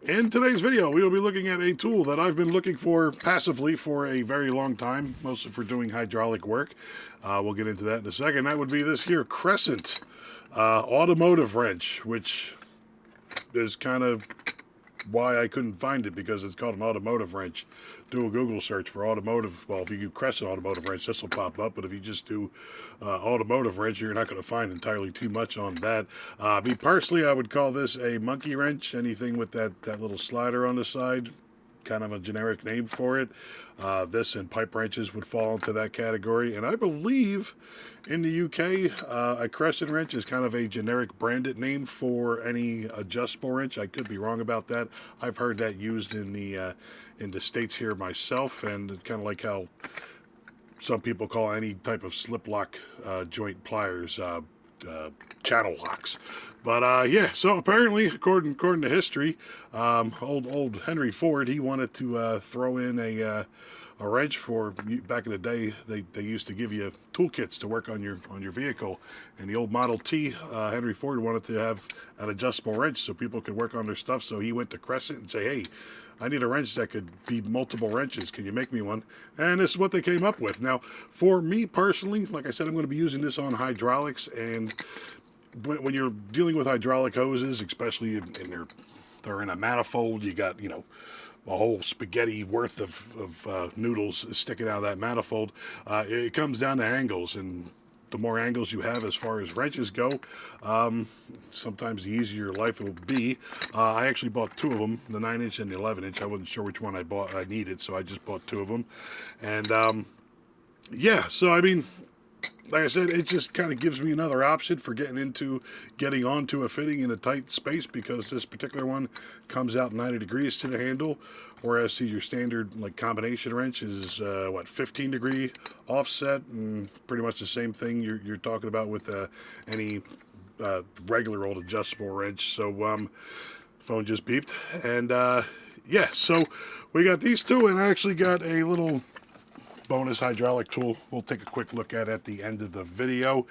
In today's video, we will be looking at a tool that I've been looking for passively for a very long time, mostly for doing hydraulic work. We'll get into that in a second. That would be this here Crescent Automotive wrench, which is kind of why I couldn't find it, because it's called an automotive wrench. Do a Google search for automotive. Well, if you do Crescent Automotive wrench, this will pop up. But if you just do automotive wrench, you're not going to find entirely too much on that. Me personally, I would call this a monkey wrench. Anything with that little slider on the side, kind of a generic name for it. This and pipe wrenches would fall into that category. And I believe in the UK, a Crescent wrench is kind of a generic branded name for any adjustable wrench. I could be wrong about that. I've heard that used in the States here myself, and kind of like how some people call any type of slip lock joint pliers channel locks. But yeah, so apparently, according to history, old Henry Ford, he wanted to throw in a wrench for, back in the day, they used to give you toolkits to work on your vehicle. And the old Model T, Henry Ford wanted to have an adjustable wrench so people could work on their stuff. So he went to Crescent and say, hey, I need a wrench that could be multiple wrenches. Can you make me one? And this is what they came up with. Now, for me personally, like I said, I'm going to be using this on hydraulics. And when you're dealing with hydraulic hoses, especially they're in a manifold, you got, a whole spaghetti worth of noodles sticking out of that manifold. It comes down to angles, and the more angles you have as far as wrenches go, sometimes the easier your life will be. I actually bought two of them, the 9-inch and the 11-inch. I wasn't sure which one I needed, so I just bought two of them. And yeah, so I mean, like I said, it just kind of gives me another option for getting onto a fitting in a tight space, because this particular one comes out 90 degrees to the handle, whereas to your standard like combination wrench is 15 degree offset, and pretty much the same thing you're talking about with any regular old adjustable wrench. So phone just beeped, and yeah, so we got these two, and I actually got a little bonus hydraulic tool we'll take a quick look at the end of the video.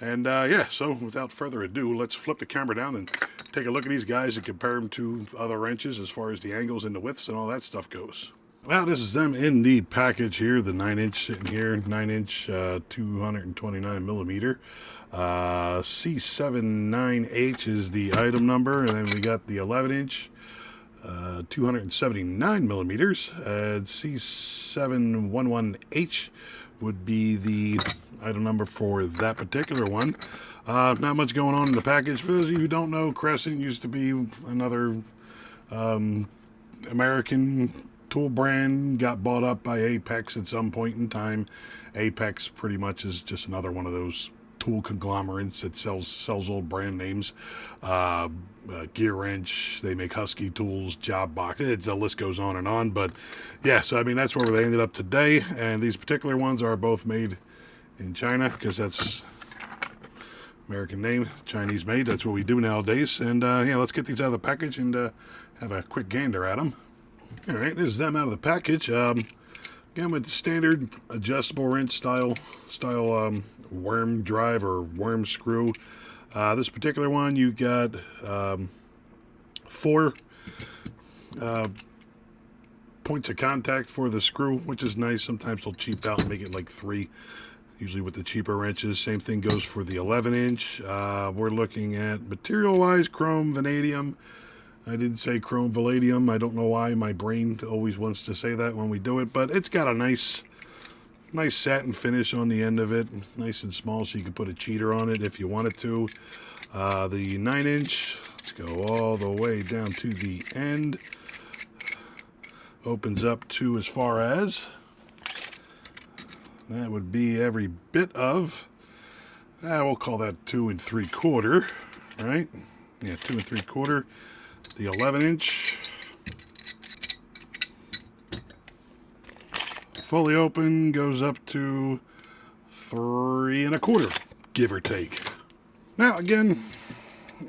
And yeah, so without further ado, let's flip the camera down and take a look at these guys and compare them to other wrenches as far as the angles and the widths and all that stuff goes. Well, this is them in the package here. The 9-inch sitting here, 9-inch 229 millimeter. C79H is the item number, and then we got the 11-inch 279 millimeters. C711H would be the item number for that particular one. Not much going on in the package. For those of you who don't know, Crescent used to be another American tool brand, got bought up by Apex at some point in time. Apex pretty much is just another one of those tool conglomerates that sells old brand names. Gear Wrench, they make Husky tools, Job Box, the list goes on and on. But yeah, so I mean, that's where they ended up today. And these particular ones are both made in China, because that's American name, Chinese made. That's what we do nowadays. And yeah, let's get these out of the package and have a quick gander at them. All right, this is them out of the package. Again, with the standard adjustable wrench style worm drive or worm screw. This particular one, you got 4 points of contact for the screw, which is nice. Sometimes they'll cheap out and make it like 3, usually with the cheaper wrenches. Same thing goes for the 11-inch. We're looking at material-wise, chrome, vanadium. I didn't say chrome vanadium. I don't know why my brain always wants to say that when we do it, but it's got a nice satin finish on the end of it, nice and small, so you can put a cheater on it if you wanted to. The 9-inch, let's go all the way down to the end, opens up to as far as, that would be every bit of, we'll call that 2 3/4, right? Yeah, 2 3/4. The 11-inch, fully open, goes up to 3 1/4, give or take. Now again,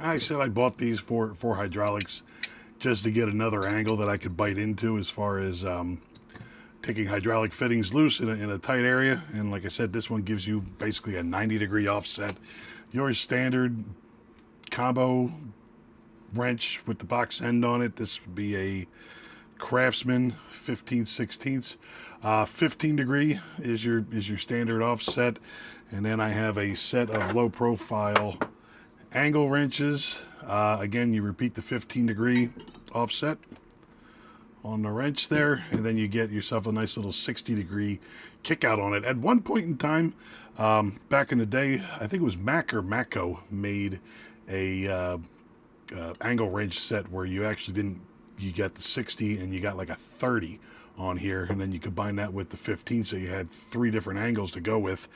I said I bought these for hydraulics just to get another angle that I could bite into as far as taking hydraulic fittings loose in a tight area. And like I said, this one gives you basically a 90 degree offset. Your standard combo wrench with the box end on it. This would be a Craftsman 15/16. 15 degree is your standard offset, and then I have a set of low profile angle wrenches. Again, you repeat the 15 degree offset on the wrench there, and then you get yourself a nice little 60 degree kick out on it. At one point in time, back in the day, I think it was Mac or Matco made a angle wrench set where you actually didn't, you got the 60 and you got like a 30 on here, and then you combine that with the 15, so you had 3 different angles to go with,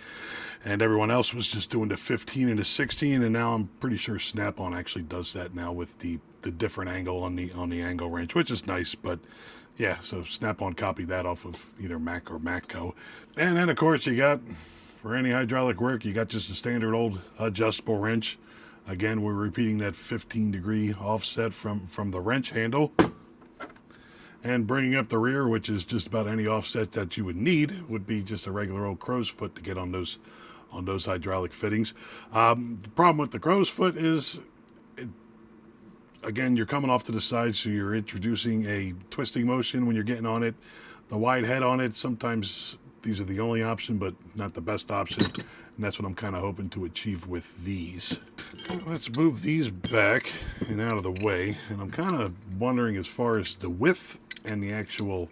and everyone else was just doing the 15 and the 16. And now I'm pretty sure Snap-on actually does that now with the different angle on the angle wrench, which is nice. But yeah, so Snap-on copied that off of either Mac or Matco. And then of course you got, for any hydraulic work, you got just a standard old adjustable wrench. Again, we're repeating that 15 degree offset from the wrench handle, and bringing up the rear, which is just about any offset that you would need, would be just a regular old crow's foot to get on those hydraulic fittings. The problem with the crow's foot is, again, you're coming off to the side, so you're introducing a twisting motion when you're getting on it. The wide head on it, sometimes these are the only option, but not the best option. And that's what I'm kind of hoping to achieve with these. Let's move these back and out of the way. And I'm kind of wondering, as far as the width and the actual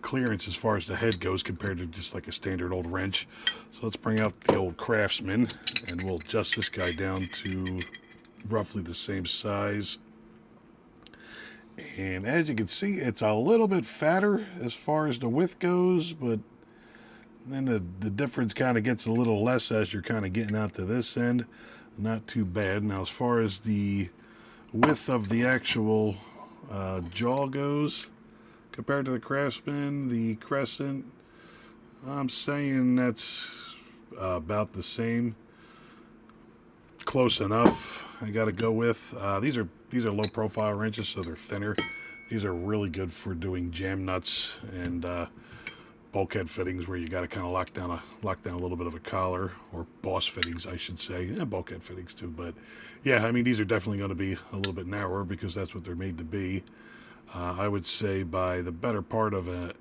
clearance as far as the head goes compared to just like a standard old wrench. So let's bring out the old Craftsman, and we'll adjust this guy down to roughly the same size. And as you can see, it's a little bit fatter as far as the width goes, but then the difference kind of gets a little less as you're kind of getting out to this end. Not too bad. Now, as far as the width of the actual jaw goes, compared to the Craftsman, the Crescent, I'm saying that's about the same. Close enough, I got to go with. These are low profile wrenches, so they're thinner. These are really good for doing jam nuts and bulkhead fittings, where you got to kind of lock down a little bit of a collar, or boss fittings, I should say. Yeah, bulkhead fittings too. But yeah, I mean, these are definitely going to be a little bit narrower because that's what they're made to be. I would say by the better part of an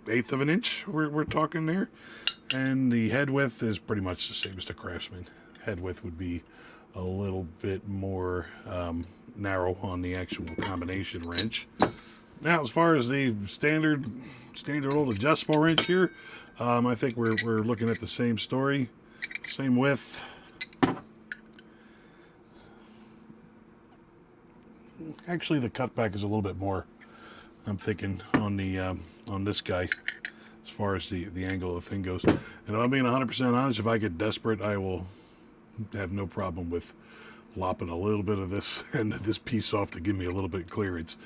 1/8 of an inch, we're talking there. And the head width is pretty much the same as the Craftsman. Head width would be a little bit more narrow on the actual combination wrench. Now, as far as the standard old adjustable wrench here, I think we're looking at the same story, same width. Actually, the cutback is a little bit more, I'm thinking, on the on this guy, as far as the angle of the thing goes. And if I'm being 100% honest, if I get desperate, I will have no problem with lopping a little bit of this end of this piece off to give me a little bit of clearance.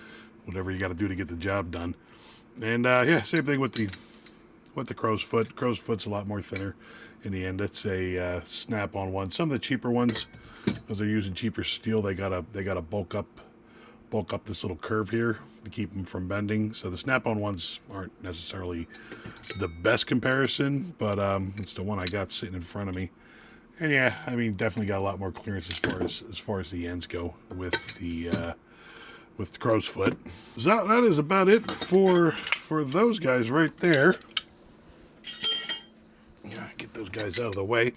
Whatever you got to do to get the job done. And yeah, same thing with the crow's foot. Crow's foot's a lot more thinner in the end. It's a Snap-on one. Some of the cheaper ones, because they're using cheaper steel, they gotta bulk up this little curve here to keep them from bending. So the Snap-on ones aren't necessarily the best comparison, but it's the one I got sitting in front of me. And yeah, I mean, definitely got a lot more clearance as far as the ends go with the crow's foot. So that is about it for those guys right there. Yeah, get those guys out of the way.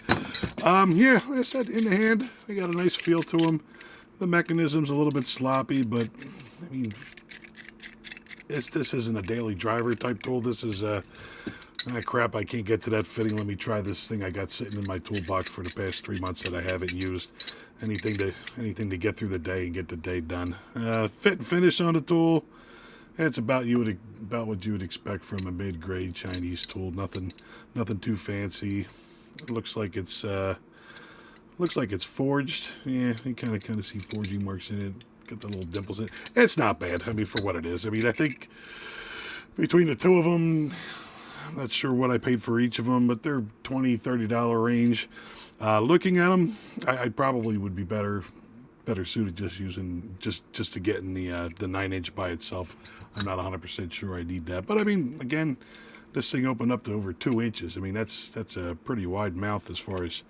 Yeah, like I said, in the hand, they got a nice feel to them. The mechanism's a little bit sloppy, but I mean, this isn't a daily driver type tool. This is crap, I can't get to that fitting. Let me try this thing I got sitting in my toolbox for the past 3 months that I haven't used. Anything to get through the day and get the day done. Fit and finish on the tool, it's about what you would expect from a mid-grade Chinese tool. Nothing too fancy. It looks like it's forged. Yeah, you kind of see forging marks in it. Got the little dimples in it. It's not bad. I mean, for what it is. I mean, I think between the two of them, I'm not sure what I paid for each of them, but they're $20-$30 range. Looking at them, I probably would be better suited just to getting the 9-inch by itself. I'm not 100% sure I need that, but I mean, again, this thing opened up to over 2 inches. I mean, that's a pretty wide mouth as far as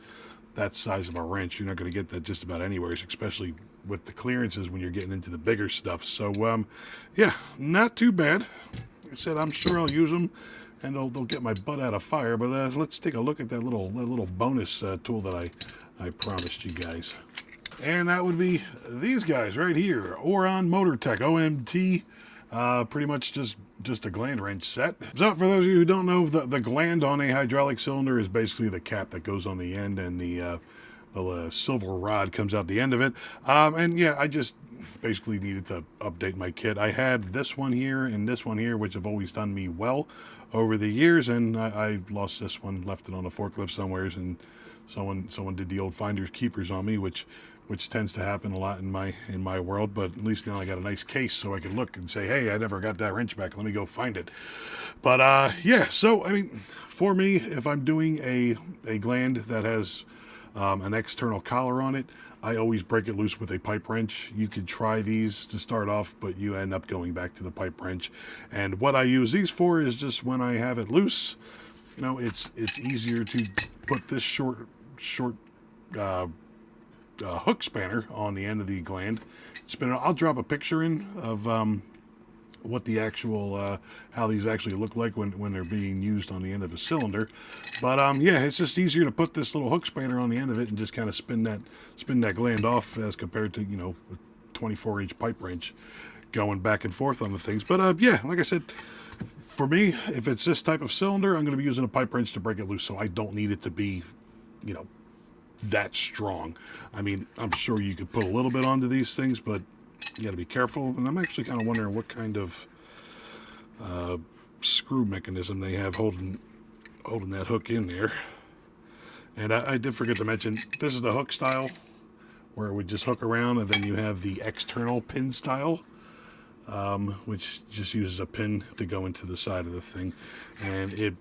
that size of a wrench. You're not going to get that just about anywhere, especially with the clearances when you're getting into the bigger stuff. So yeah, not too bad. Like I said, I'm sure I'll use them, and they'll get my butt out of fire. But let's take a look at that little bonus tool that I promised you guys. And that would be these guys right here, Orion Motor Tech, OMT. Pretty much just a gland wrench set. So for those of you who don't know, the gland on a hydraulic cylinder is basically the cap that goes on the end, and the silver rod comes out the end of it. And yeah, I just basically needed to update my kit. I had this one here and this one here, which have always done me well over the years, and I lost this one, left it on a forklift somewheres, and someone did the old finders keepers on me, which tends to happen a lot in my world. But at least now I got a nice case so I can look and say, hey, I never got that wrench back, let me go find it. But yeah, so I mean, for me, if I'm doing a gland that has an external collar on it, I always break it loose with a pipe wrench. You could try these to start off, but you end up going back to the pipe wrench. And what I use these for is just when I have it loose, you know, it's easier to put this short hook spanner on the end of the gland. I'll drop a picture in of what the actual how these actually look like when they're being used on the end of a cylinder. But yeah, it's just easier to put this little hook spanner on the end of it and just kind of spin that gland off, as compared to, you know, a 24-inch pipe wrench going back and forth on the things. But yeah, like I said, for me, if it's this type of cylinder, I'm going to be using a pipe wrench to break it loose, so I don't need it to be, you know, that strong. I mean, I'm sure you could put a little bit onto these things, but you got to be careful. And I'm actually kind of wondering what kind of screw mechanism they have holding that hook in there. And I did forget to mention, this is the hook style, where it would just hook around, and then you have the external pin style, which just uses a pin to go into the side of the thing. And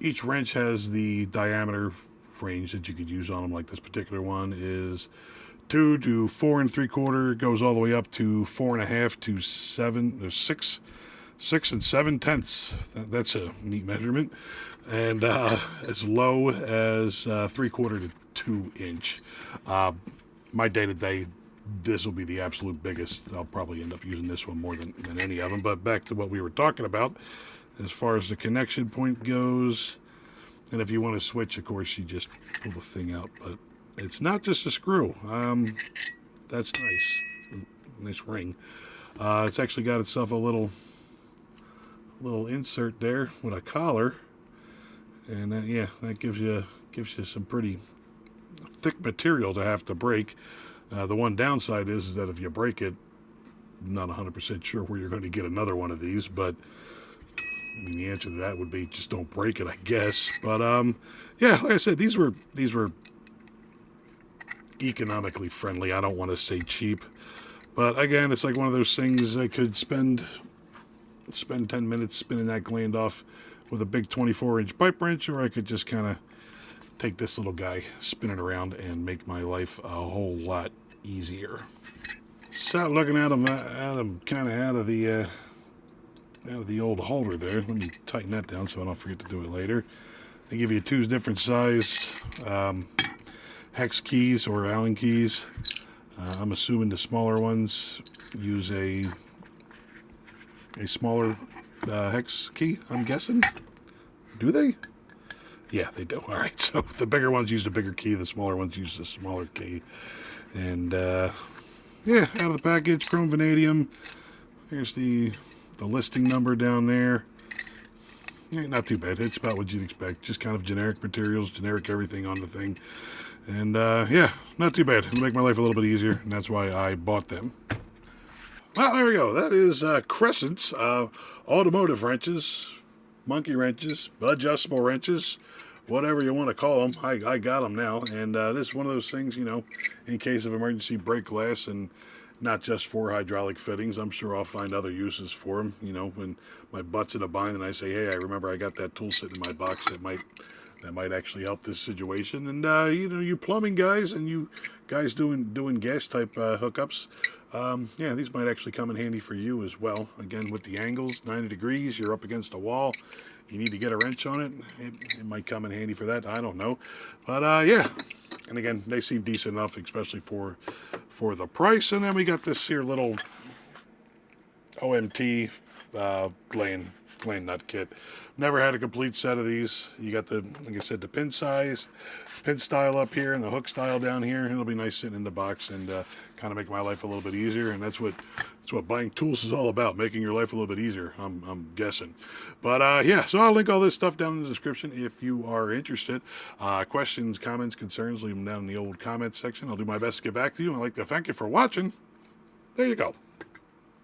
each wrench has the diameter range that you could use on them. Like this particular one is 2 to 4 3/4, goes all the way up to 4.5 to 7 or 6 and 7/10. That's a neat measurement. And as low as 3/4 to 2 inch. My day-to-day, this will be the absolute biggest. I'll probably end up using this one more than any of them. But back to what we were talking about, as far as the connection point goes, and if you want to switch, of course, you just pull the thing out. But it's not just a screw. That's nice. Nice ring. It's actually got itself a little insert there with a collar. And yeah, that gives you some pretty thick material to have to break. The one downside is that if you break it, I'm not 100% sure where you're going to get another one of these, but I mean, the answer to that would be just don't break it, I guess. But yeah, like I said, these were economically friendly. I don't want to say cheap, but again, it's like one of those things I could spend 10 minutes spinning that gland off with a big 24-inch pipe wrench, or I could just kind of take this little guy, spin it around, and make my life a whole lot easier. Start looking at them kind of out of the old holder there. Let me tighten that down so I don't forget to do it later. They give you 2 different size hex keys or Allen keys. I'm assuming the smaller ones use a smaller hex key, I'm guessing. Do they? Yeah, they do. All right, so the bigger ones use the bigger key, the smaller ones use the smaller key. And yeah, out of the package, chrome vanadium. Here's the listing number down there. Yeah, not too bad. It's about what you'd expect. Just kind of generic materials, generic everything on the thing. And yeah, not too bad. It'll make my life a little bit easier, and that's why I bought them. Well, there we go. That is Crescent Automotive wrenches, monkey wrenches, adjustable wrenches, whatever you want to call them. I got them now, and this is one of those things, you know, in case of emergency break glass, and not just for hydraulic fittings. I'm sure I'll find other uses for them. You know, when my butt's in a bind and I say, hey, I remember I got that tool sitting in my box that might that might actually help this situation. And you know, you plumbing guys and you guys doing gas type hookups, yeah, these might actually come in handy for you as well. Again, with the angles, 90 degrees, you're up against a wall, you need to get a wrench on it, it might come in handy for that. I don't know, but yeah. And again, they seem decent enough, especially for the price. And then we got this here little OMT gland nut kit. Never had a complete set of these. You got the, like I said, the pin size, pin style up here, and the hook style down here. It'll be nice sitting in the box and kind of make my life a little bit easier. And that's what buying tools is all about, making your life a little bit easier. I'm guessing. But yeah, so I'll link all this stuff down in the description if you are interested. Questions, comments, concerns, leave them down in the old comments section. I'll do my best to get back to you. I'd like to thank you for watching. There you go.